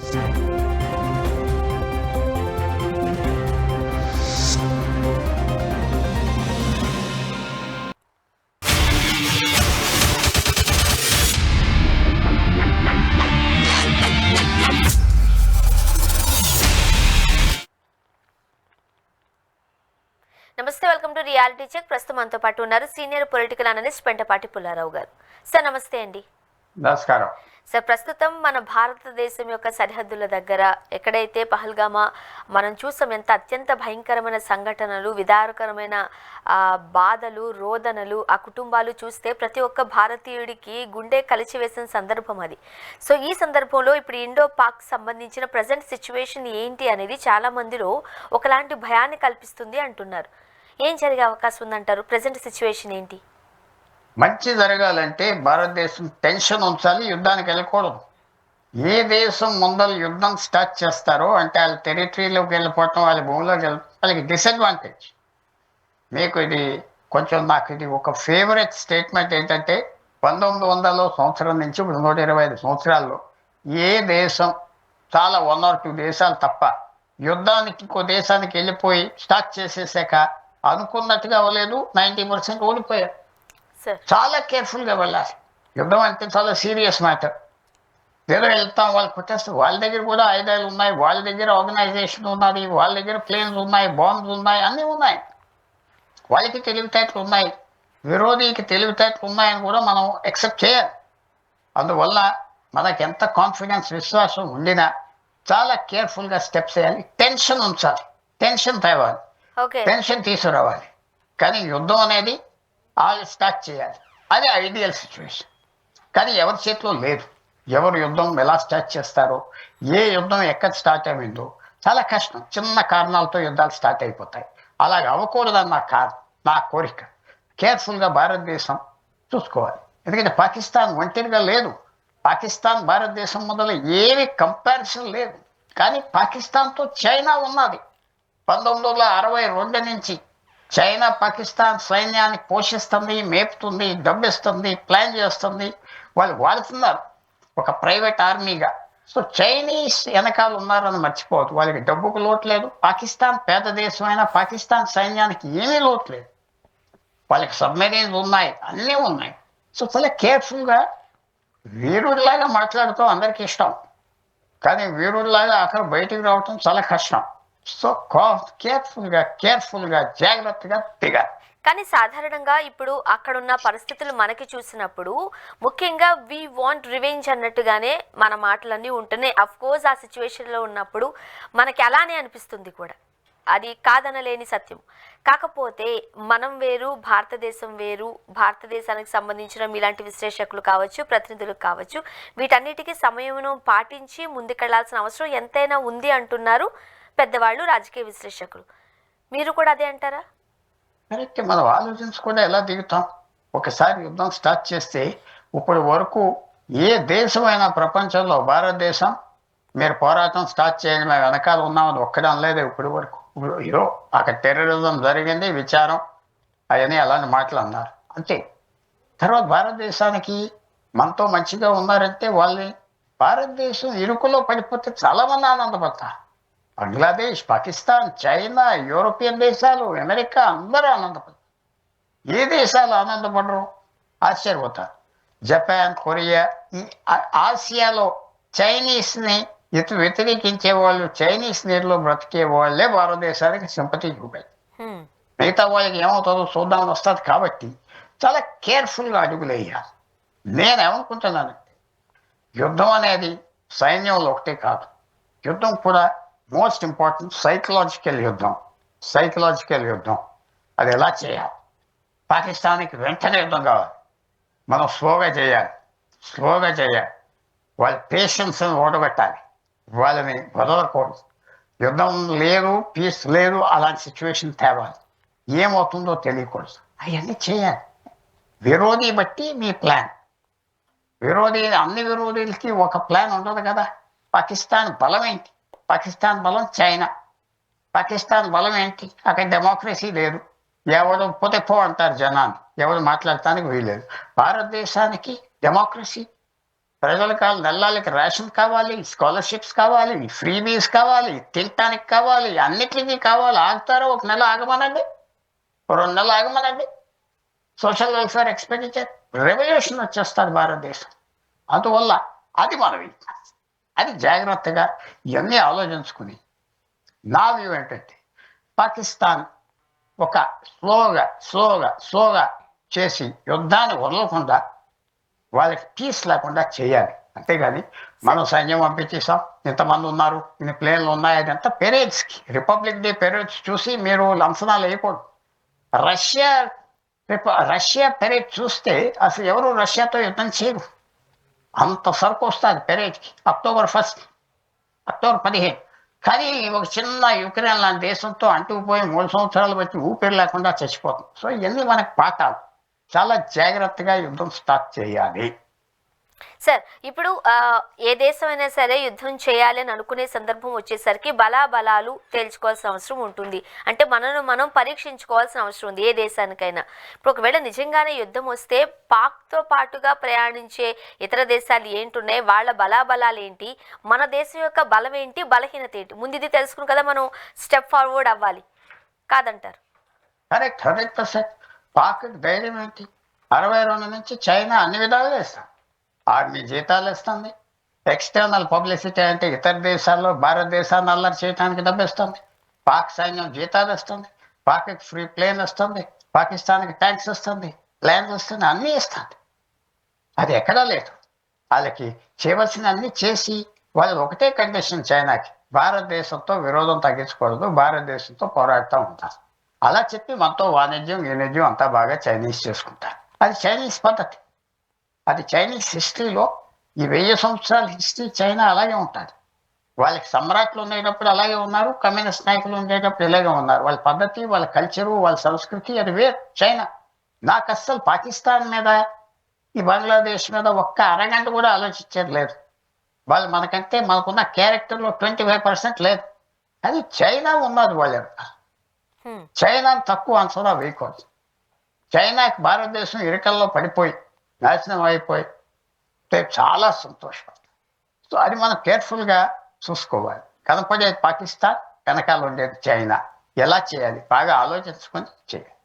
నమస్తే, welcome to reality check. ప్రస్తుతం మనతో పాటు ఉన్నారు senior political analyst Pentapati Pullarao గారు. సార్ నమస్తే అండి. నమస్కారం సార్, ప్రస్తుతం మన భారతదేశం యొక్క సరిహద్దుల దగ్గర ఎక్కడైతే పహల్గామా మనం చూసాం, ఎంత అత్యంత భయంకరమైన సంఘటనలు, విదారకరమైన బాధలు, రోదనలు, ఆ కుటుంబాలు చూస్తే ప్రతి ఒక్క భారతీయుడికి గుండె కలిచివేసిన సందర్భం అది. సో ఈ సందర్భంలో ఇప్పుడు ఇండో పాక్ సంబంధించిన ప్రజెంట్ సిచ్యువేషన్ ఏంటి అనేది చాలా మందిలో ఒకలాంటి భయాన్ని కల్పిస్తుంది అంటున్నారు. ఏం జరిగే అవకాశం ఉందంటారు? ప్రజెంట్ సిచ్యువేషన్ ఏంటి? మంచి జరగాలంటే భారతదేశం టెన్షన్ ఉంచాలి, యుద్ధానికి వెళ్ళకూడదు. ఏ దేశం ముందర యుద్ధం స్టార్ట్ చేస్తారో అంటే వాళ్ళ టెరిటరీలోకి వెళ్ళిపోవటం, వాళ్ళ భూమిలోకి వాళ్ళకి డిసడ్వాంటేజ్. మీకు ఇది కొంచెం నాకు ఇది ఒక ఫేవరెట్ స్టేట్మెంట్ ఏంటంటే 1900 సంవత్సరం నుంచి ఇప్పుడు 125 సంవత్సరాల్లో ఏ దేశం, చాలా 1 or 2 దేశాలు తప్ప, యుద్ధానికి ఇంకో దేశానికి వెళ్ళిపోయి స్టార్ట్ చేసేసాక అనుకున్నట్టుగా అవ్వలేదు. 90% ఓడిపోయారు. చాలా కేర్ఫుల్గా వెళ్ళాలి. యుద్ధం అంటే చాలా సీరియస్ మ్యాటర్. ఏదో వెళ్తాం, వాళ్ళు కొట్టేస్తారు. వాళ్ళ దగ్గర కూడా ఆయుధాలు ఉన్నాయి, వాళ్ళ దగ్గర ఆర్గనైజేషన్ ఉన్నది, వాళ్ళ దగ్గర ప్లేన్స్ ఉన్నాయి, బాంబ్స్ ఉన్నాయి, అన్నీ ఉన్నాయి. వాళ్ళకి తెలివితేటలు ఉన్నాయి, విరోధికి తెలివితేటలు ఉన్నాయని కూడా మనం యాక్సెప్ట్ చేయాలి. అందువల్ల మనకి ఎంత కాన్ఫిడెన్స్, విశ్వాసం ఉండినా చాలా కేర్ఫుల్గా స్టెప్స్ వేయాలి. టెన్షన్ ఉంచాలి, టెన్షన్ తేవాలి, టెన్షన్ తీసుకురావాలి. కానీ యుద్ధం అనేది వాళ్ళు స్టార్ట్ చేయాలి. అది ఐడియల్ సిచ్యువేషన్. కానీ ఎవరి చేతిలో లేదు. ఎవరు యుద్ధం ఎలా స్టార్ట్ చేస్తారో, ఏ యుద్ధం ఎక్కడ స్టార్ట్ అయిందో చాలా కష్టం. చిన్న కారణాలతో యుద్ధాలు స్టార్ట్ అయిపోతాయి. అలాగ అవ్వకూడదని నా కోరిక. కేర్ఫుల్గా భారతదేశం చూసుకోవాలి. ఎందుకంటే పాకిస్తాన్ ఒంటరిగా లేదు. పాకిస్తాన్ భారతదేశం మొదలు ఏమి కంపారిజన్ లేదు. కానీ పాకిస్తాన్తో చైనా ఉన్నది. 1962 నుంచి చైనా పాకిస్తాన్ సైన్యాన్ని పోషిస్తుంది, మేపుతుంది, డబ్బిస్తుంది, ప్లాన్ చేస్తుంది. వాళ్ళు వాడుతున్నారు ఒక ప్రైవేట్ ఆర్మీగా. సో చైనీస్ వెనకాల ఉన్నారని మర్చిపోవద్దు. వాళ్ళకి డబ్బుకు లోటు లేదు. పాకిస్తాన్ పేద దేశం అయినా పాకిస్తాన్ సైన్యానికి ఏమీ లోటు లేదు. వాళ్ళకి సబ్మెరీన్స్ ఉన్నాయి, అన్నీ ఉన్నాయి. సో చాలా కేర్ఫుల్గా, వీరుడిలాగా మాట్లాడుతూ అందరికీ ఇష్టం, కానీ వీరుడిలాగా అక్కడ బయటికి రావటం చాలా కష్టం. సో కేర్ఫుల్గా జాగ్రత్తగా దిగాలి. కానీ సాధారణంగా ఇప్పుడు అక్కడున్న పరిస్థితులు మనకి చూసినప్పుడు ముఖ్యంగా వి వాంట్ రివెంజ్ అన్నట్టుగానే మన మాటలన్నీ ఉంటున్నాయి. అఫ్ కోర్స్ ఆ సిచ్యువేషన్లో ఉన్నప్పుడు మనకి అలానే అనిపిస్తుంది కూడా, అది కాదనలేని సత్యం. కాకపోతే మనం వేరు, భారతదేశం వేరు. భారతదేశానికి సంబంధించిన ఇలాంటి విశ్లేషకులు కావచ్చు, ప్రతినిధులు కావచ్చు, వీటన్నిటికీ సమయమును పాటించి ముందుకెళ్లాల్సిన అవసరం ఎంతైనా ఉంది అంటున్నారు పెద్దవాళ్ళు, రాజకీయ విశ్లేషకులు. మీరు కూడా అదే అంటారా? కరెక్ట్. మనం ఆలోచించకుండా ఎలా దిగుతాం? ఒకసారి యుద్ధం స్టార్ట్ చేస్తే ఇప్పటి వరకు ఏ దేశమైనా ప్రపంచంలో భారతదేశం మీరు పోరాటం స్టార్ట్ చేయండి, మేము వెనకాల ఉన్నామని ఒక్కడే అనలేదు ఇప్పటి వరకు. ఏదో అక్కడ టెర్రరిజం జరిగింది, విచారం, అవన్నీ అలాంటి మాటలు అన్నారు అంతే. తర్వాత భారతదేశానికి మనతో మంచిగా ఉన్నారంటే వాళ్ళని, భారతదేశం ఇరుకులో పడిపోతే చాలామంది ఆనందపడతారు. బంగ్లాదేశ్, పాకిస్తాన్, చైనా, యూరోపియన్ దేశాలు, అమెరికా అందరూ ఆనందపడతారు. ఏ దేశాలు ఆనందపడరు? ఆశ్చర్యపోతారు. జపాన్, కొరియా, ఈ ఆసియాలో చైనీస్ని వ్యతిరేకించే వాళ్ళు, చైనీస్ నీరులో బ్రతికే వాళ్ళే భారతదేశానికి సింపతి చూపారు. మిగతా వాళ్ళకి ఏమవుతుందో చూద్దామని వస్తుంది. కాబట్టి చాలా కేర్ఫుల్గా అడుగులు వేయాలి. నేనేమనుకుంటున్నానంటే యుద్ధం అనేది సైన్యంలో ఒకటే కాదు, యుద్ధం కూడా మోస్ట్ ఇంపార్టెంట్ సైకలాజికల్ యుద్ధం. అది ఎలా చేయాలి? పాకిస్తాన్కి వెంటనే యుద్ధం కావాలి. మనం స్లోగా చేయాలి. వాళ్ళ పేషెన్స్ని ఓడగొట్టాలి, వాళ్ళని వదలకూడదు. యుద్ధం లేదు, పీస్ లేదు, అలాంటి సిచ్యువేషన్ తేవాలి. ఏమవుతుందో తెలియకూడదు. అవన్నీ చేయాలి. విరోధి బట్టి మీ ప్లాన్. అన్ని విరోధులకి ఒక ప్లాన్ ఉండదు కదా. పాకిస్తాన్ బలం ఏంటి? పాకిస్తాన్ బలం చైనా. పాకిస్తాన్ బలం ఏంటి? అక్కడ డెమోక్రసీ లేదు. ఎవరు పోతే పో అంటారు జనాన్ని, ఎవరు మాట్లాడటానికి వీలేదు. భారతదేశానికి డెమోక్రసీ, ప్రజలకు నెలలకి రేషన్ కావాలి, స్కాలర్షిప్స్ కావాలి, ఫ్రీబీస్ కావాలి, తినటానికి కావాలి, అన్నిటికీ కావాలి. ఆగుతారో ఒక నెల ఆగమనండి, 2 నెలలు ఆగమనండి. సోషల్ వెల్ఫేర్ ఎక్స్పెండిచర్ రెవల్యూషన్ వచ్చేస్తుంది భారతదేశం. అందువల్ల అది మనం అది జాగ్రత్తగా ఇవన్నీ ఆలోచించుకుని నా వ్యూ ఏంటంటే పాకిస్తాన్ ఒక స్లోగా చేసి యుద్ధాన్ని వదలకుండా వాళ్ళకి పీస్ లేకుండా చేయాలి. అంతేగాని మనం సైన్యం పంపించేసాం, ఇంతమంది ఉన్నారు, ఇన్ని ప్లేన్లు ఉన్నాయి, అదంతా పెరేడ్స్కి, రిపబ్లిక్ డే పెరేడ్స్ చూసి మీరు లంచనాలు వేయకూడదు. రష్యా పెరేడ్ చూస్తే అసలు ఎవరు రష్యాతో యుద్ధం చేయరు. అంత సరుకు వస్తుంది పెరేడ్కి. October 1, October 15. కానీ ఒక చిన్న యుక్రెయిన్ లాంటి దేశంతో అంటుకుపోయి 3 సంవత్సరాలు బట్టి ఊపిరి లేకుండా చచ్చిపోతుంది. సో ఇవన్నీ మనకు పాఠాలు. చాలా జాగ్రత్తగా యుద్ధం స్టార్ట్ చేయాలి. సార్ ఇప్పుడు ఏ దేశమైనా సరే యుద్ధం చేయాలి అని అనుకునే సందర్భం వచ్చేసరికి బలాబలాలు తేల్చుకోవాల్సిన అవసరం ఉంటుంది. అంటే మనను మనం పరీక్షించుకోవాల్సిన అవసరం ఉంది ఏ దేశానికైనా. ఇప్పుడు ఒకవేళ నిజంగానే యుద్ధం వస్తే పాక్తో పాటుగా ప్రయాణించే ఇతర దేశాలు ఏంటున్నాయి, వాళ్ళ బలాబలాలు ఏంటి, మన దేశం యొక్క బలం ఏంటి, బలహీనత ఏంటి, ముందు ఇది తెలుసుకుని కదా మనం స్టెప్ ఫార్వర్డ్ అవ్వాలి, కాదంటారు? కరెక్ట్ 100%. పాక్ ధైర్యం ఏంటి? 62 నుంచి చైనా అన్ని విధాలుగా ఇస్తాం. ఆర్మీ జీతాలు ఇస్తుంది. ఎక్స్టర్నల్ పబ్లిసిటీ అంటే ఇతర దేశాల్లో భారతదేశాన్ని అల్లరి చేయడానికి డబ్బు ఇస్తుంది. పాక్ సైన్యం జీతాలు ఇస్తుంది. పాక్కి ఫ్రీ ప్లేన్ ఇస్తుంది. పాకిస్తాన్కి ట్యాంక్స్ ఇస్తుంది, ప్లాన్స్ ఇస్తుంది, అన్నీ ఇస్తుంది. అది ఎక్కడా లేదు. వాళ్ళకి చేయవలసిన అన్నీ చేసి వాళ్ళు ఒకటే కండిషన్ చైనాకి, భారతదేశంతో విరోధం తగ్గించకూడదు, భారతదేశంతో పోరాడుతూ ఉంటారు. అలా చెప్పి మనతో వాణిజ్యం అంతా బాగా చైనీస్ చేసుకుంటారు. అది చైనీస్ పద్ధతి. అది చైనీస్ హిస్టరీలో ఈ 1000 సంవత్సరాల హిస్టరీ చైనా అలాగే ఉంటుంది. వాళ్ళకి సమ్రాట్లు ఉండేటప్పుడు అలాగే ఉన్నారు, కమ్యూనిస్ట్ నాయకులు ఉండేటప్పుడు ఇలాగే ఉన్నారు. వాళ్ళ పద్ధతి, వాళ్ళ కల్చరు, వాళ్ళ సంస్కృతి అది వేరు చైనా. నాకు అస్సలు పాకిస్తాన్ మీద, ఈ బంగ్లాదేశ్ మీద ఒక్క అరగంట కూడా ఆలోచించేది లేదు. వాళ్ళు మనకంటే మనకున్న క్యారెక్టర్లో 25% లేదు. అది చైనా ఉన్నది వాళ్ళు. చైనా తక్కువ అంచనా వేయకూడదు. చైనాకి భారతదేశం ఇరకల్లో పడిపోయి నాశనం అయిపోయి చాలా సంతోషపడతాం. సో అది మనం కేర్ఫుల్గా చూసుకోవాలి. కనపడేది పాకిస్తాన్, వెనకాల ఉండేది చైనా. ఎలా చేయాలి బాగా ఆలోచించుకొని చేయాలి.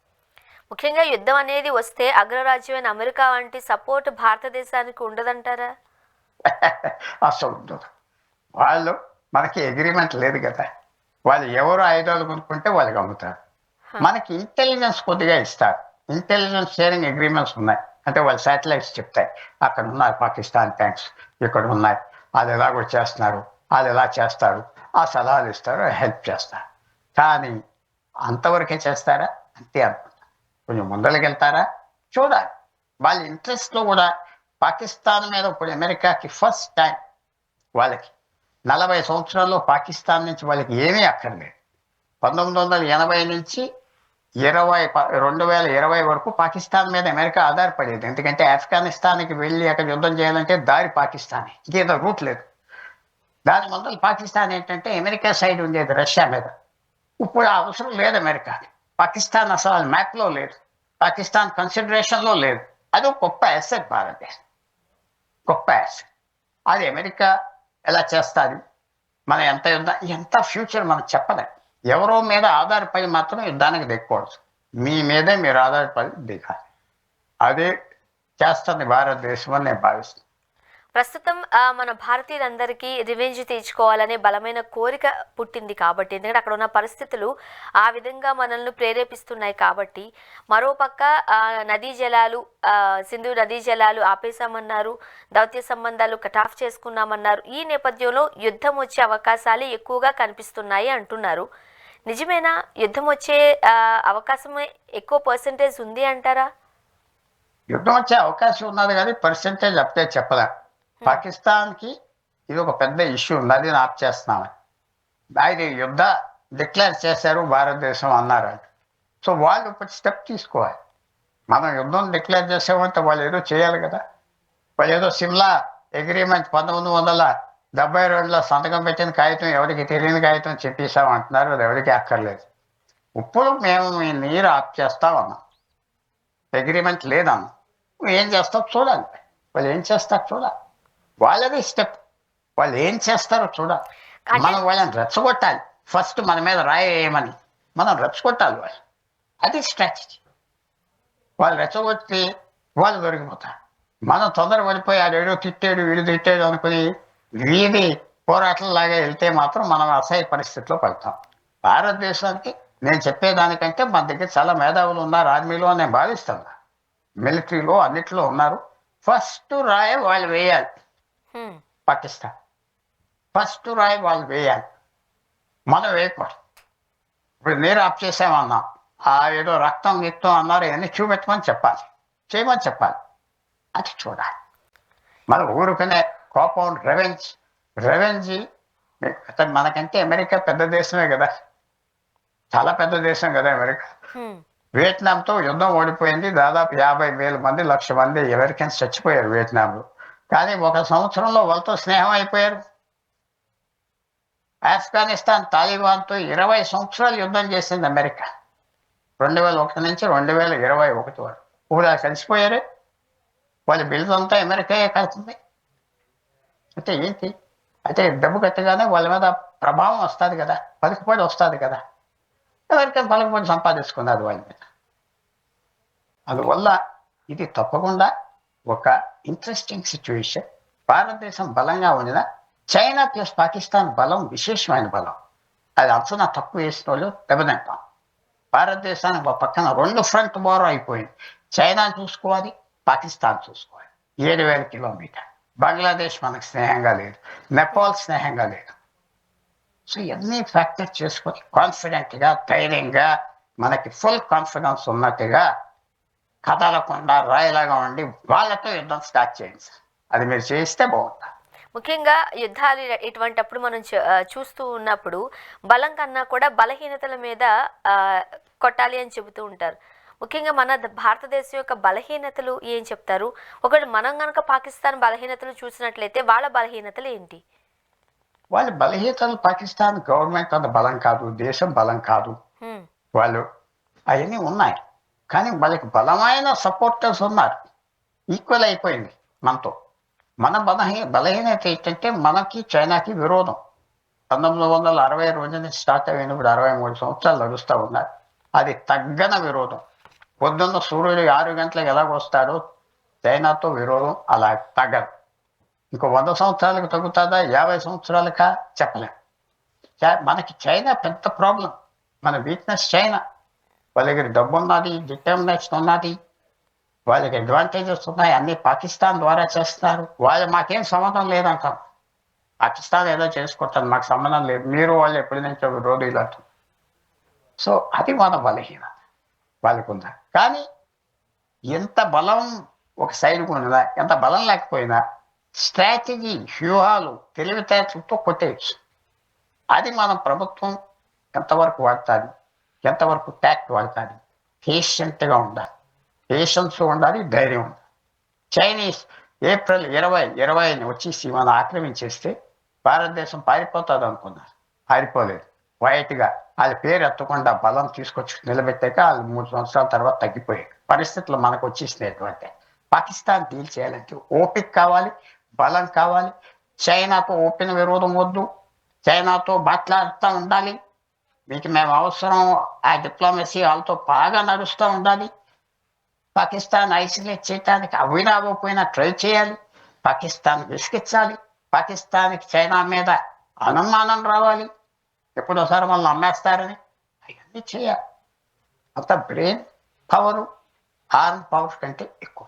ముఖ్యంగా యుద్ధం అనేది వస్తే అగ్రరాజ్యమైన అమెరికా వంటి సపోర్ట్ భారతదేశానికి ఉండదంటారా? అసలు ఉండదు. వాళ్ళు మనకి అగ్రిమెంట్ లేదు కదా. వాళ్ళు ఎవరు ఆయుధాలు కొనుక్కుంటే వాళ్ళకి అమ్ముతారు. మనకి ఇంటెలిజెన్స్ కొద్దిగా ఇస్తారు. ఇంటెలిజెన్స్ షేరింగ్ అగ్రిమెంట్స్ ఉన్నాయి. అంటే వాళ్ళు శాటిలైట్స్ చెప్తాయి, అక్కడ ఉన్నాయి పాకిస్తాన్ ట్యాంక్స్, ఇక్కడ ఉన్నాయి, వాళ్ళు ఎలాగో చేస్తున్నారు, వాళ్ళు ఎలా చేస్తారు, ఆ సలహాలు ఇస్తారు, హెల్ప్ చేస్తారు. కానీ అంతవరకే చేస్తారా? అంతే అనుకుంటా. కొంచెం ముందరికి వెళ్తారా చూడాలి. వాళ్ళ ఇంట్రెస్ట్లో కూడా పాకిస్తాన్ మీద ఇప్పుడు అమెరికాకి ఫస్ట్ టైం వాళ్ళకి 40 సంవత్సరాల్లో పాకిస్తాన్ నుంచి వాళ్ళకి ఏమీ అక్కర్లేదు. 1980 నుంచి 2020 వరకు పాకిస్తాన్ మీద అమెరికా ఆధారపడేది. ఎందుకంటే ఆఫ్ఘనిస్తాన్కి వెళ్ళి అక్కడ యుద్ధం చేయాలంటే దారి పాకిస్తానే, ఇంకేదో రూట్ లేదు. దాని ముందర పాకిస్తాన్ ఏంటంటే అమెరికా సైడ్ ఉండేది రష్యా మీద. ఇప్పుడు ఆ అవసరం లేదు అమెరికాకి. పాకిస్తాన్ అసలు మ్యాప్లో లేదు, పాకిస్తాన్ కన్సిడరేషన్లో లేదు. అది ఒక గొప్ప యాసెట్ భారతదేశం, గొప్ప యాసెట్. అది అమెరికా ఎలా చేస్తుంది, మన ఎంత ఫ్యూచర్ మనం చెప్పలేం. ఎవరో మీద ఆధారపడి మాత్రం యుద్ధానికి దిగకూడదు. మీ మీదే మీరు ఆధారపడి దిగాలి. అదే చేస్తుంది భారతదేశం అని నేను భావిస్తున్నాను. ప్రస్తుతం మన భారతీయులందరికీ రివెంజ్ తీర్చుకోవాలనే బలమైన కోరిక పుట్టింది కాబట్టి, ఎందుకంటే అక్కడ ఉన్న పరిస్థితులు ఆ విధంగా మనల్ని ప్రేరేపిస్తున్నాయి కాబట్టి, మరోపక్క నదీ జలాలు, సింధు నదీ జలాలు ఆపేశామన్నారు, దౌత్య సంబంధాలు కటాఫ్ చేసుకున్నామన్నారు. ఈ నేపథ్యంలో యుద్ధం వచ్చే అవకాశాలు ఎక్కువగా కనిపిస్తున్నాయి అంటున్నారు. నిజమేనా? యుద్ధం వచ్చే అవకాశం ఎక్కువ పర్సెంటేజ్ ఉంది అంటారా? యుద్ధం వచ్చే అవకాశం ఉన్నది కానీ పర్సెంటేజ్ అప్పుడే చెప్పలేం. పాకిస్తాన్కి ఇది ఒక పెద్ద ఇష్యూ ఉంది, అది ఆప్ చేస్తున్నామని. అది యుద్ధ డిక్లేర్ చేశారు భారతదేశం అన్నారు. సో వాళ్ళు ఇప్పుడు స్టెప్ తీసుకోవాలి. మనం యుద్ధం డిక్లేర్ చేసామంటే వాళ్ళు ఏదో చేయాలి కదా. వాళ్ళు ఏదో సిమ్లా అగ్రిమెంట్ 1972లో సంతకం పెట్టిన కాగితం ఎవరికి తెలియని కాగితం చెప్పేసామంటున్నారు. అది ఎవరికి అక్కర్లేదు. ఇప్పుడు మేము మీ నీరు ఆఫ్ చేస్తామన్నాం, అగ్రిమెంట్ లేదన్నాం. ఏం చేస్తావు చూడాలి, వాళ్ళు ఏం చేస్తారు చూడాలి. వాళ్ళది స్టెప్. వాళ్ళు ఏం చేస్తారో చూడాలి. అంటే మనం వాళ్ళని రెచ్చగొట్టాలి. ఫస్ట్ మన మీద రాయి వేయమని మనం రెచ్చగొట్టాలి వాళ్ళు. అది స్ట్రాటజీ. వాళ్ళు రెచ్చగొట్టి వాళ్ళు దొరికిపోతారు. మనం తొందర పడిపోయి ఆడేడో తిట్టాడు వీడు తిట్టాడు అనుకుని వీధి పోరాటంలాగా వెళ్తే మాత్రం మనం అసహ్య పరిస్థితిలో పడతాం. భారతదేశానికి నేను చెప్పేదానికంటే మన దగ్గర చాలా మేధావులు ఉన్నారు ఆర్మీలో అని నేను భావిస్తాను. మిలిటరీలో అన్నిట్లో ఉన్నారు. ఫస్ట్ రాయి వాళ్ళు వేయాలి. హ్మ్. పాకిస్తాన్ ఫస్ట్ రాయి వాళ్ళు వేయాలి, మనం వేయకూడదు. ఇప్పుడు నీరు ఆఫ్ చేసామన్నాం, ఏదో రక్తం గిక్తం అన్నారు, ఇవన్నీ చూపెట్టమని చెప్పాలి, చేయమని చెప్పాలి. అది చూడాలి. మన ఊరుకునే కోపం రెవెంజ్ మనకంటే అమెరికా పెద్ద దేశమే కదా, చాలా పెద్ద దేశం కదా అమెరికా. హ్మ్. వియట్నాంతో యుద్ధం ఓడిపోయింది. దాదాపు 50,000 మంది 1,00,000 మంది అమెరికన్స్ చచ్చిపోయారు వియట్నాంలో. కానీ 1 సంవత్సరంలో వాళ్ళతో స్నేహం అయిపోయారు. ఆఫ్ఘనిస్తాన్ తాలిబాన్తో 20 సంవత్సరాలు యుద్ధం చేసింది అమెరికా, 2001 నుంచి 2021 వరకు. ఇప్పుడు కలిసిపోయారే. వాళ్ళ బిల్స్ అంతా అమెరికాయే కడుతుంది. అంటే ఏంటి అంటే డబ్బు కట్టగానే వాళ్ళ మీద ప్రభావం వస్తుంది కదా, పలుకుబడి వస్తుంది కదా. అమెరికా పలుకుబడి సంపాదించుకున్నది వాళ్ళ మీద. అందువల్ల ఇది తప్పకుండా ఒక ఇంట్రెస్టింగ్ సిచ్యువేషన్. భారతదేశం బలంగా ఉండిన చైనా ప్లస్ పాకిస్తాన్ బలం విశేషమైన బలం. అది అంచనా తక్కువ వేసిన వాళ్ళు దెబ్బతింటాం. భారతదేశానికి ఒక పక్కన 2 ఫ్రంట్ వార్ అయిపోయింది. చైనా చూసుకోవాలి, పాకిస్తాన్ చూసుకోవాలి. 7,000 కిలోమీటర్. బంగ్లాదేశ్ మనకు స్నేహంగా లేదు, నేపాల్ స్నేహంగా లేదు. సో ఇవన్నీ ఫ్యాక్టర్ చేసుకొని కాన్ఫిడెంట్గా ధైర్యంగా మనకి ఫుల్ కాన్ఫిడెన్స్ ఉన్నట్టుగా కదలకుండా రాయిలాగా ఉండి వాళ్ళతో యుద్ధం స్టార్ట్ చేయండి సార్. అది మీరు చేస్తే బాగుంటుంది. ముఖ్యంగా యుద్ధాలు ఇటువంటప్పుడు మనం చూస్తూ ఉన్నప్పుడు బలం కన్నా కూడా బలహీనతల మీద ఆ, కొట్టాలి అని చెబుతూ ఉంటారు. ముఖ్యంగా మన భారతదేశం యొక్క బలహీనతలు ఏం చెప్తారు? ఒకటి మనం కనుక పాకిస్తాన్ బలహీనతలు చూసినట్లయితే వాళ్ళ బలహీనతలు ఏంటి? వాళ్ళ బలహీనతలు పాకిస్తాన్ గవర్నమెంట్ అంత బలం కాదు, దేశం బలం కాదు. హ్మ్. వాళ్ళు అవన్నీ ఉన్నాయి, కానీ వాళ్ళకి బలమైన సపోర్టర్స్ ఉన్నారు. ఈక్వల్ అయిపోయింది మనతో. మన బలహీనత ఏంటంటే మనకి చైనాకి విరోధం. 1960 రోజు నుంచి స్టార్ట్ అయినప్పుడు 63 సంవత్సరాలు నడుస్తూ ఉన్నారు. అది తగ్గన విరోధం. పొద్దున్న సూర్యుడు 6 గంటలకు ఎలాగ వస్తాడో చైనాతో విరోధం అలా తగ్గదు. ఇంకో 100 సంవత్సరాలకు తగ్గుతుందా, 50 సంవత్సరాలకా చెప్పలేం. మనకి చైనా పెద్ద ప్రాబ్లం. మన వీక్నెస్ చైనా. వాళ్ళ దగ్గర డబ్బు ఉన్నది, డిటర్మినేషన్ ఉన్నది, వాళ్ళకి అడ్వాంటేజెస్ ఉన్నాయి, అన్ని పాకిస్తాన్ ద్వారా చేస్తున్నారు. వాళ్ళు మాకేం సంబంధం లేదంటాం. పాకిస్తాన్ ఏదో చేసుకుంటాను, మాకు సంబంధం లేదు, మీరు వాళ్ళు ఎప్పటి నుంచో రోజు ఇలా. సో అది మన బలహీనత వాళ్ళకుందా. కానీ ఎంత బలం ఒక సైడ్కు ఉన్నదా, ఎంత బలం లేకపోయినా స్ట్రాటజీ, వ్యూహాలు, తెలివితేటలతో కొట్టేయచ్చు. అది మన ప్రభుత్వం ఎంతవరకు వాడుతుంది, ఎంతవరకు ట్యాక్ట్ వాడుతుంది. పేషెంట్గా ఉండాలి, పేషెన్స్ ఉండాలి, ధైర్యం ఉండాలి. చైనీస్ ఏప్రిల్ 2020 వచ్చేసి మనం ఆక్రమించేస్తే భారతదేశం పారిపోతుంది అనుకున్నారు, పారిపోలేదు. వైట్గా వాళ్ళ పేరు ఎత్తకుండా బలం తీసుకొచ్చి నిలబెట్టాక వాళ్ళు 3 సంవత్సరాల తర్వాత తగ్గిపోయాయి. పరిస్థితులు మనకు వచ్చేసినటువంటి పాకిస్తాన్ డీల్ చేయాలంటే ఓపిక కావాలి, బలం కావాలి. చైనాతో ఓపెన్ విరోధం వద్దు, చైనాతో మాట్లాడుతూ ఉండాలి. మీకు మేము అవసరం, ఆ డిప్లొమసీ వాళ్ళతో బాగా నడుస్తూ ఉండాలి. పాకిస్తాన్ ఐసోలేట్ చేయడానికి అవ్వకపోయినా ట్రై చేయాలి. పాకిస్తాన్ విసిగించాలి. పాకిస్తాన్కి చైనా మీద అనుమానం రావాలి, ఎప్పుడోసారి వాళ్ళు అమ్మేస్తారని. అవన్నీ చేయాలి. అంత బ్రెయిన్ పవరు, ఆర్మ్ పవర్ కంటే ఎక్కువ.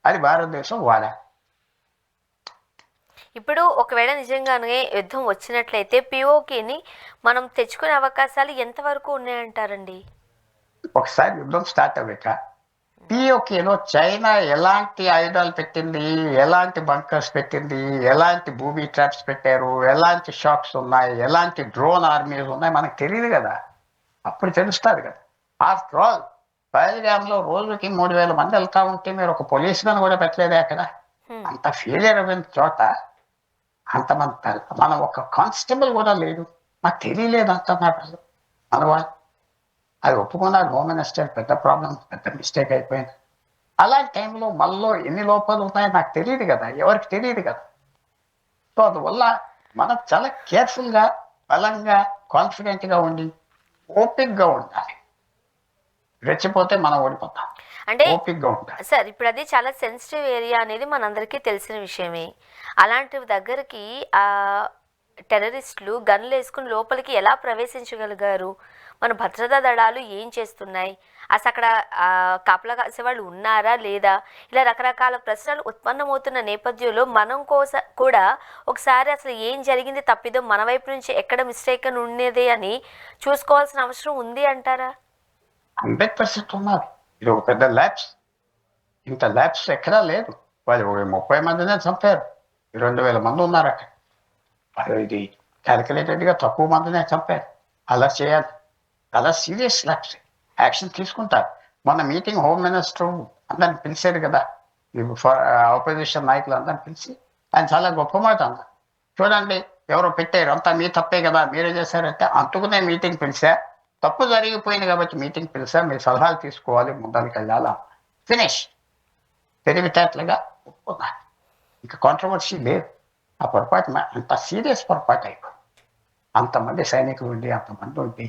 అది భారతదేశం వాడాలి. ఇప్పుడు ఒకవేళ నిజంగానే యుద్ధం వచ్చినట్లయితే పిఓకేని మనం తెచ్చుకునే అవకాశాలు ఎంతవరకు ఉన్నాయంటారండి? ఒకసారి యుద్ధం స్టార్ట్ అవ్వక పిఓకేలో చైనా ఎలాంటి ఆయుధాలు పెట్టింది, ఎలాంటి బంకర్స్ పెట్టింది, ఎలాంటి భూమి ట్రాప్స్ పెట్టారు, ఎలాంటి షాక్స్ ఉన్నాయి, ఎలాంటి డ్రోన్ ఆర్మీస్ ఉన్నాయి మనకు తెలియదు కదా. అప్పుడు తెలుస్తుంది కదా. ఆఫ్టర్ ఆల్ పహల్గామ్లో రోజుకి 3,000 మంది వెళ్తా ఉంటే మీరు ఒక పోలీసులను కూడా పెట్టలేదే అక్కడ. అంత ఫెయిలియర్ అయిన చోట అంతమంది మనం ఒక కానిస్టేబుల్ కూడా లేడు, మాకు తెలియలేదు అంటున్నారు మన వాళ్ళు. అది ఒప్పుకున్నారు హోమ్ మినిస్టర్, పెద్ద ప్రాబ్లం, పెద్ద మిస్టేక్ అయిపోయింది. అలాంటి టైంలో మళ్ళీ ఎన్ని లోపాలు ఉన్నాయో నాకు తెలియదు కదా, ఎవరికి తెలియదు కదా. సో అందువల్ల మనం చాలా కేర్ఫుల్గా, బలంగా, కాన్ఫిడెంట్గా ఉండి ఓపిక్గా ఉండాలి. రెచ్చిపోతే మనం ఓడిపోతాం. అంటే ఓపిక్గా ఉండాలి. సార్ ఇప్పుడు అది చాలా సెన్సిటివ్ ఏరియా అనేది మనందరికీ తెలిసిన విషయమే. అలాంటి దగ్గరికి టెర్రరిస్టులు గన్లు వేసుకుని లోపలికి ఎలా ప్రవేశించగలిగారు? మన భద్రతా దళాలు ఏం చేస్తున్నాయి? అసలు అక్కడ కాపలా కాసేవాళ్ళు ఉన్నారా లేదా? ఇలా రకరకాల ప్రశ్నలు ఉత్పన్నమవుతున్న నేపథ్యంలో మనం కూడా ఒకసారి అసలు ఏం జరిగింది, తప్పిదో మన వైపు నుంచి ఎక్కడ మిస్టేక్ అని ఉండేది అని చూసుకోవాల్సిన అవసరం ఉంది అంటారా? 100% ఉన్నారు. ఇది ఒక పెద్ద ల్యాబ్స్. ఇంత ల్యాబ్స్ ఎక్కడా లేదు. వాళ్ళు 30 మందినే చంపారు. 2,000 మంది ఉన్నారు అక్కడ. వాళ్ళు ఇది క్యాలిక్యులేటెడ్గా తక్కువ మందినే చంపారు. అలా చేయాలి. చాలా సీరియస్ ల్యాబ్స్. యాక్షన్ తీసుకుంటారు. మొన్న మీటింగ్ హోమ్ మినిస్టర్ అందరిని పిలిచారు కదా, ఆపోజిషన్ నాయకులు అందరిని పిలిచి ఆయన చాలా గొప్ప మాట అన్నారు. చూడండి, ఎవరో పెట్టారు, అంతా మీ తప్పే కదా, మీరే చేశారంటే అందుకునే మీటింగ్ పిలిచా, తప్పు జరిగిపోయింది కాబట్టి మీటింగ్ పిలిచా, మీరు సలహాలు తీసుకోవాలి, ముందరికి వెళ్ళాలా. ఫినిష్. తెలివితేటలుగా ఒప్పుకున్నారు. ఇంకా కాంట్రవర్సీ లేదు. ఆ పొరపాటు అంత సీరియస్ పొరపాటు అయిపోయింది. అంతమంది సైనికులు ఉండి, అంతమంది ఉండి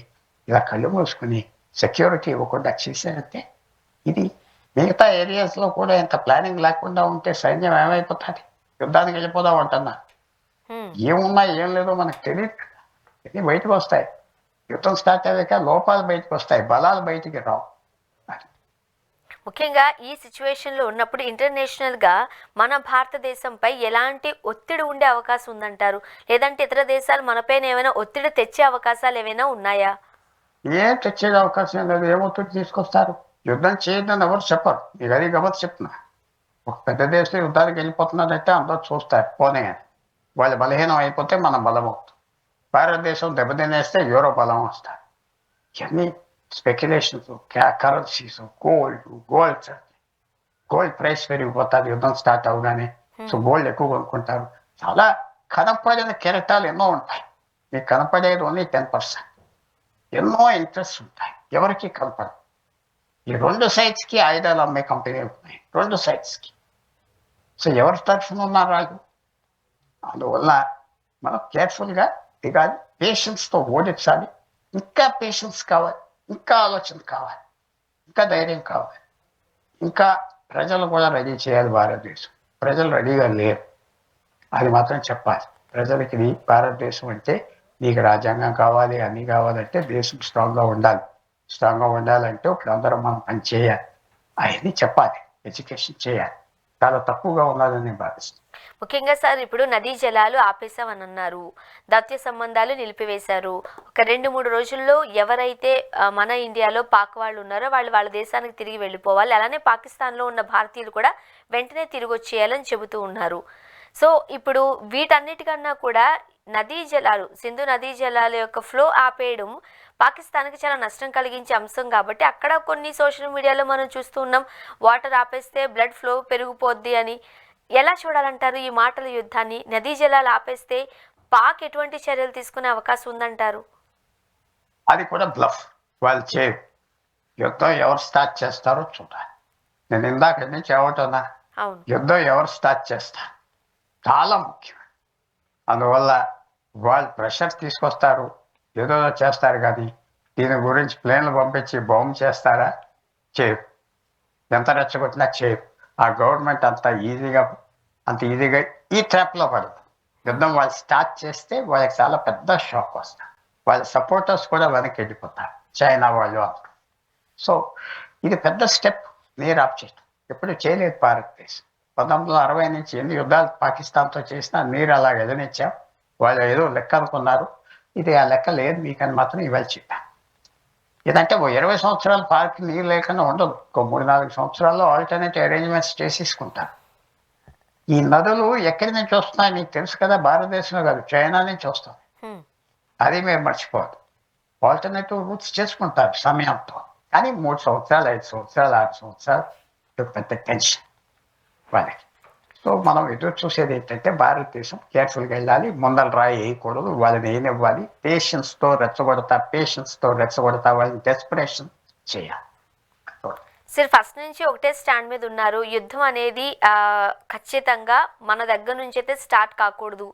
ఇలా కళ్ళు మూసుకుని సెక్యూరిటీ ఇవ్వకుండా చేశారంటే, ఇది మిగతా ఏరియాస్లో కూడా ఇంత ప్లానింగ్ లేకుండా ఉంటే సైన్యం ఏమైపోతుంది? యుద్ధానికి వెళ్ళిపోదాం అంటున్నా. ఏమున్నా ఏం లేదో మనకు తెలియదు. ఇది బయటకు వస్తాయి. యుద్ధం స్టార్ట్ అయ్యాక లోపాలు బయటకు వస్తాయి, బలాలు బయటికి రావు. ముఖ్యంగా ఈ సిచ్యువేషన్లో ఉన్నప్పుడు ఇంటర్నేషనల్గా మన భారతదేశంపై ఎలాంటి ఒత్తిడి ఉండే అవకాశం ఉందంటారు? లేదంటే ఇతర దేశాలు మనపైన ఏమైనా ఒత్తిడి తెచ్చే అవకాశాలు ఏమైనా ఉన్నాయా? ఏం తెచ్చే అవకాశం లేదు. ఏం ఒత్తిడి తీసుకొస్తారు? యుద్ధం చేయొద్దని ఎవరు చెప్పరు. మీకు అది గమని చెప్తున్నా. ఒక పెద్ద దేశం యుద్ధానికి వెళ్ళిపోతున్నారంటే అందరూ చూస్తారు, పోనీ అని. వాళ్ళు బలహీనం అయిపోతే మనం బలం అవుతాం. భారతదేశం దెబ్బతినేస్తే యూరో బలం వస్తారు. ఇవన్నీ స్పెక్యులేషన్స్, కరెన్సీస్, గోల్డ్ ప్రైస్ పెరిగిపోతుంది యుద్ధం స్టార్ట్ అవగానే. సో గోల్డ్ ఎక్కువ కొనుక్కుంటారు. చాలా కనపడిన కెరటాలు ఎన్నో ఉంటాయి. మీకు కనపడేది ఓన్లీ 10%. ఎన్నో ఇంట్రెస్ట్ ఉంటాయి, ఎవరికి కనపడదు. ఈ 2 సైడ్స్కి ఆయుధాలు అమ్మే కంపెనీలు ఉన్నాయి, 2 సైడ్స్కి. సో ఎవరి తరఫున ఉన్నారు వాళ్ళు? అందువల్ల మనం కేర్ఫుల్గా దిగాలి, పేషెన్స్తో ఓడించాలి. ఇంకా పేషెన్స్ కావాలి, ఇంకా ఆలోచన కావాలి, ఇంకా ధైర్యం కావాలి. ఇంకా ప్రజలు కూడా రెడీ చేయాలి. భారతదేశం ప్రజలు రెడీగా లేరు, అది మాత్రం చెప్పాలి. ప్రజలకి ఇది భారతదేశం అంటే నీకు రాజ్యాంగం కావాలి, అన్నీ కావాలంటే దేశం స్ట్రాంగ్గా ఉండాలి. స్ట్రాంగ్గా ఉండాలంటే ఇప్పుడు అందరం మనం పని చేయాలి, అవన్నీ చెప్పాలి, ఎడ్యుకేషన్ చేయాలి. చాలా తక్కువగా ఉన్నదని భావిస్తుంది. ముఖ్యంగా సార్ ఇప్పుడు నదీ జలాలు ఆపేసామని అన్నారు, దౌత్య సంబంధాలు నిలిపివేశారు. ఒక 2-3 రోజుల్లో ఎవరైతే మన ఇండియాలో పాక్ వాళ్ళు ఉన్నారో వాళ్ళు వాళ్ళ దేశానికి తిరిగి వెళ్ళిపోవాలి. అలానే పాకిస్తాన్లో ఉన్న భారతీయులు కూడా వెంటనే తిరిగి వచ్చేయాలని చెబుతూ ఉన్నారు. సో ఇప్పుడు వీటన్నిటికన్నా కూడా నదీ జలాలు, సింధు నదీ జలాల యొక్క ఫ్లో ఆపేయడం పాకిస్తాన్కి చాలా నష్టం కలిగించే అంశం కాబట్టి అక్కడ కొన్ని సోషల్ మీడియాలో మనం చూస్తూ ఉన్నాం, వాటర్ ఆపేస్తే బ్లడ్ ఫ్లో పెరిగిపోద్ది అని. ఎలా చూడాలంటారు ఈ మాటల యుద్ధాన్ని? నదీ జలాలు ఆపేస్తే పాక్ ఎటువంటి చర్యలు తీసుకునే అవకాశం ఉందంటారు? అది కూడా బ్లఫ్. వాళ్ళు చేయరు. యుద్ధం ఎవరు స్టార్ట్ చేస్తారో చూడాలి. నేను ఇందాక నుంచి ఏమంటున్నా, అవును, యుద్ధం ఎవరు స్టార్ట్ చేస్తారు చాలా ముఖ్యం. అందువల్ల వాళ్ళు ప్రెషర్ తీసుకొస్తారు, ఏదో చేస్తారు, కానీ దీని గురించి ప్లేన్లు పంపించి బాంబు చేస్తారా? చేయరు. ఎంత రెచ్చగొట్టినా చేయరు. ఆ గవర్నమెంట్ అంత ఈజీగా ఈ ట్రాప్లో పడదు. యుద్ధం వాళ్ళు స్టార్ట్ చేస్తే వాళ్ళకి చాలా పెద్ద షాక్ వస్తారు. వాళ్ళ సపోర్టర్స్ కూడా వెనక్కి వెళ్ళిపోతారు, చైనా వాళ్ళు అందరూ. సో ఇది పెద్ద స్టెప్. నీరు ఆఫ్ చేయడం ఎప్పుడు చేయలేదు భారతదేశం. 1960 నుంచి ఎన్ని యుద్ధాలు పాకిస్తాన్తో చేసినా నీరు అలా ఎదనిచ్చాం. వాళ్ళు ఏదో లెక్క అనుకున్నారు, ఇది ఆ లెక్క లేదు మీకని మాత్రం ఇవాళ చెప్పాను. ఇదంటే ఓ 20 సంవత్సరాల పార్క్ నీరు లేకుండా ఉండదు. ఒక 3-4 సంవత్సరాల్లో ఆల్టర్నేటివ్ అరేంజ్మెంట్స్ చేసేసుకుంటారు. ఈ నదులు ఎక్కడి నుంచి వస్తున్నాయి నీకు తెలుసు కదా, భారతదేశంలో కాదు, చైనా నుంచి వస్తుంది. అది మీరు మర్చిపోవద్దు. ఆల్టర్నేటివ్ రూట్స్ చేసుకుంటారు సమయంతో. కానీ 3 సంవత్సరాలు, 5 సంవత్సరాలు, 6 సంవత్సరాలు పెద్ద టెన్షన్ వాళ్ళకి. సో మనం ఎదురు చూసేది ఏంటంటే భారతదేశం కేర్ఫుల్గా వెళ్ళాలి, ముందర రాయి వేయకూడదు, వాళ్ళని ఏనివ్వాలి, పేషెన్స్తో రెచ్చగొడతా వాళ్ళని డెస్పరేషన్ చేయాలి. సార్ ఫస్ట్ నుంచి ఒకటే స్టాండ్ మీద ఉన్నారు, యుద్ధం అనేది ఖచ్చితంగా మన దగ్గర నుంచి అయితే స్టార్ట్ కాకూడదు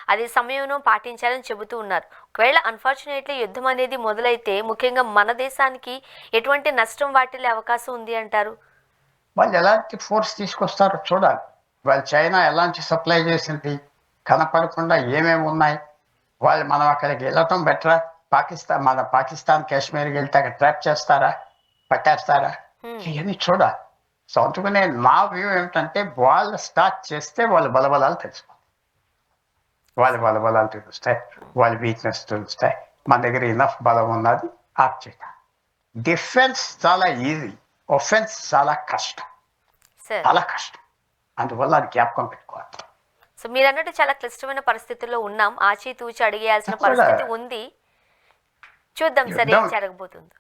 అది సమయంలో పాటించాలని చెబుతూ ఉన్నారు. ఒకవేళ అన్ఫార్చునేట్లీ యుద్ధం అనేది మొదలైతే ముఖ్యంగా మన దేశానికి ఎటువంటి నష్టం వాటిల్లే అవకాశం ఉంది అంటారు? వాళ్ళు ఎలాంటి ఫోర్స్ తీసుకొస్తారో చూడాలి. వాళ్ళు చైనా ఎలాంటి సప్లై చేసింది, కనపడకుండా ఏమేమి ఉన్నాయి, వాళ్ళు మనం అక్కడికి వెళ్ళటం బెటరా, మన పాకిస్తాన్ కాశ్మీర్కి వెళ్తే అక్కడ ట్రాప్ చేస్తారా, పట్టేస్తారా, ఇవన్నీ చూడాలి. సో అందుకనే నా వ్యూ ఏమిటంటే వాళ్ళు స్టార్ట్ చేస్తే వాళ్ళ బలబలాలు తెలుసుకోవాలి, వాళ్ళ బలబలాలు తెలుస్తాయి, వాళ్ళ వీక్నెస్ తెలుస్తాయి. మన దగ్గర ఇనఫ్ బలం ఉన్నది ఆప్ చేయడం. డిఫెన్స్ చాలా ఈజీ, ఒఫెన్స్ చాలా కష్టం, సార్, చాలా కష్టం. అందువల్ల అది జ్ఞాపకం పెట్టుకోవాలి. సో మీరు అన్నట్టు చాలా క్లిష్టమైన పరిస్థితుల్లో ఉన్నాం, ఆచితూచి అడిగేయాల్సిన అసలు పరిస్థితి ఉంది. చూద్దాం సార్ ఏం యుద్ధం- జరగబోతుందో.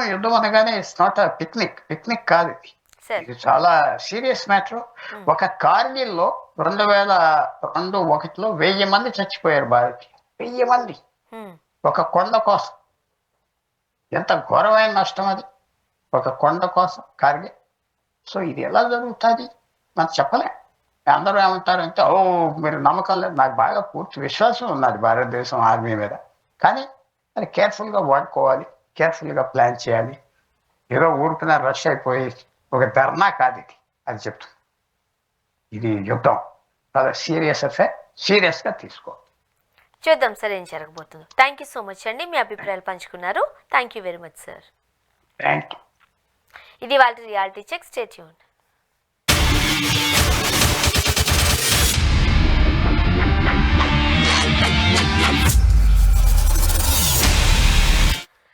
యుద్ధం అనగానే ఇట్స్ నాట్ పిక్నిక్ కాదు ఇది. సార్, ఇది చాలా సీరియస్ మ్యాటర్. ఒక కార్గిల్లో 2002-1 1000 మంది చచ్చిపోయారు భారతీయులు. 1000 మంది ఒక కొండ కోసం. ఎంత ఘోరమైన నష్టం అది, ఒక కొండ కోసం కార్గిల్. సో ఇది ఎలా జరుగుతుంది మనం చెప్పలేం. అందరూ ఏమంటారంటే ఓ మీరు నమ్మకం లేదు. నాకు బాగా పూర్తి విశ్వాసం ఉన్నది భారతదేశం ఆర్మీ మీద. కానీ అది కేర్ఫుల్గా వాడుకోవాలి, కేర్ఫుల్గా ప్లాన్ చేయాలి. ఏదో ఊరుకున్న రష్ అయిపోయి ఒక ధర్నా కాదు ఇది, అది చెప్తుంది. ఇది యుద్ధం చాలా సీరియస్ అఫేర్, సీరియస్గా తీసుకోవాలి. చూద్దాం సార్ ఏం జరగబోతుందో. థ్యాంక్ యూ సో మచ్ అండి, మీ అభిప్రాయాలు పంచుకున్నారు. Thank you very much sir. Thank you. ఇది వాళ్ళ రియాలిటీ చెక్. Stay tuned.